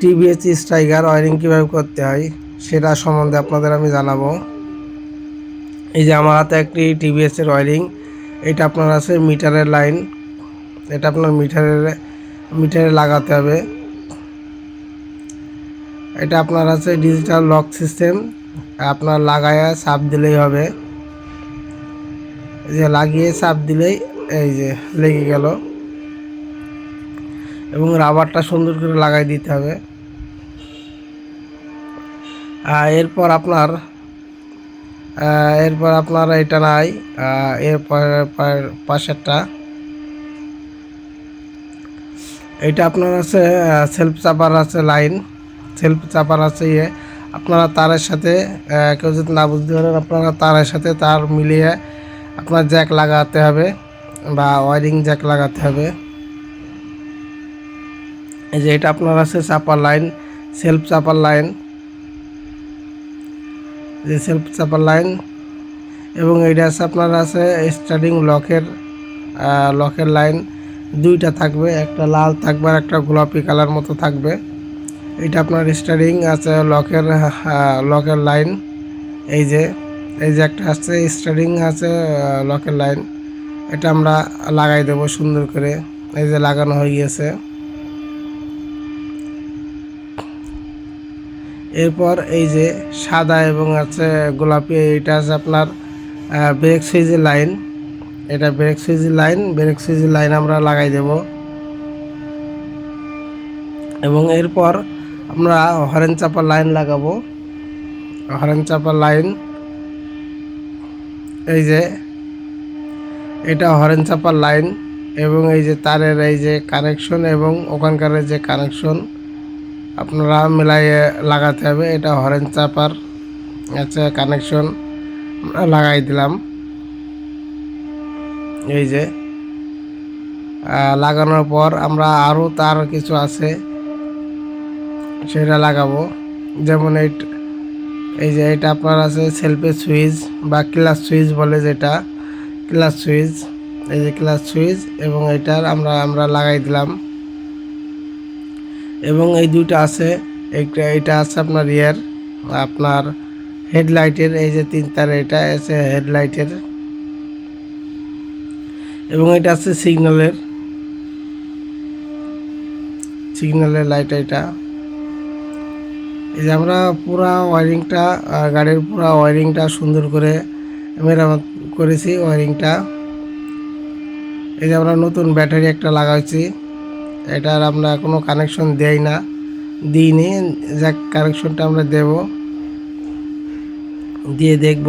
TVS striker wiring কীভাবে করতে হয় সেটা সম্বন্ধে আপনাদের আমি জানাবো। এই যে আমার হাতে একটি টিভিএসের ওয়্যারিং, এটা আপনার আছে মিটারের লাইন, এটা আপনার মিটারে লাগাতে হবে। এটা আপনার আছে ডিজিটাল লক সিস্টেম, আপনার লাগায়া চাপ দিলেই হবে। এই যে লাগিয়ে চাপ দিলেই এই যে লেগে গেল, এবং রাবারটা সুন্দর করে লাগাই দিতে হবে। এরপর আপনার এটা নাই, এরপর পাশেরটা এটা আপনার আছে সেলফ চাপার আছে লাইন, সেলফ চাপার আছে আপনারা তারের সাথে কেউ যদি না বুঝতে পারেন আপনারা তারের সাথে তার মিলিয়ে আপনার জ্যাক লাগাতে হবে বা ওয়্যারিং জ্যাক লাগাতে হবে। এই যে এটা আপনার আছে চাপার লাইন, সেলফ চাপার লাইন, যে সেলফ চাপার লাইন, এবং এইটা আছে আপনার আছে স্টার্টিং লকের লাইন দুইটা থাকবে, একটা লাল থাকবে আর একটা গোলাপি কালার মতো থাকবে। এটা আপনার স্টার্টিং আছে লকের লাইন। এই যে একটা আছে স্টার্টিং আছে লকের লাইন, এটা আমরা লাগাই দেব সুন্দর করে। এই যে লাগানো হয়ে গিয়েছে। এরপর এই যে সাদা এবং আছে গোলাপি, এটা আছে আপনার ব্রেক সুইচের লাইন, এটা ব্রেক সুইচের লাইন আমরা লাগাই দেব। এবং এরপর আমরা হরেন চাপার লাইন লাগাবো, হরেন চাপার লাইন। এই যে এটা হরেন চাপার লাইন, এবং এই যে তারের এই যে কানেকশন এবং ওখানকার যে কানেকশন আপনারা মিলাইয়ে লাগাতে হবে। এটা হরেন চাপার আচ্ছা কানেকশন আমরা লাগাই দিলাম। এই যে লাগানোর পর আমরা আরও তার কিছু আছে সেটা লাগাবো। যেমন এই যে এটা আপনার আছে সেলফের সুইচ বা ক্লাস সুইচ বলে, যেটা ক্লাস সুইচ, এই যে ক্লাস সুইচ, এবং এটার আমরা লাগাই দিলাম। এবং এই দুইটা আছে, এটা আছে আপনার আপনার হেডলাইটের, এই যে 3 তার এটা আছে হেডলাইটের, এবং এটা আছে সিগন্যালের লাইট। এটা এই যে আমরা পুরা ওয়্যারিংটা গাড়ির পুরা ওয়্যারিংটা সুন্দর করে মেরামত করেছি ওয়্যারিংটা। এই যে আমরা নতুন ব্যাটারি একটা লাগাইছি, এটার আমরা কোনো কানেকশন দিইনি, যাক কানেকশনটা আমরা দিয়ে দেখব।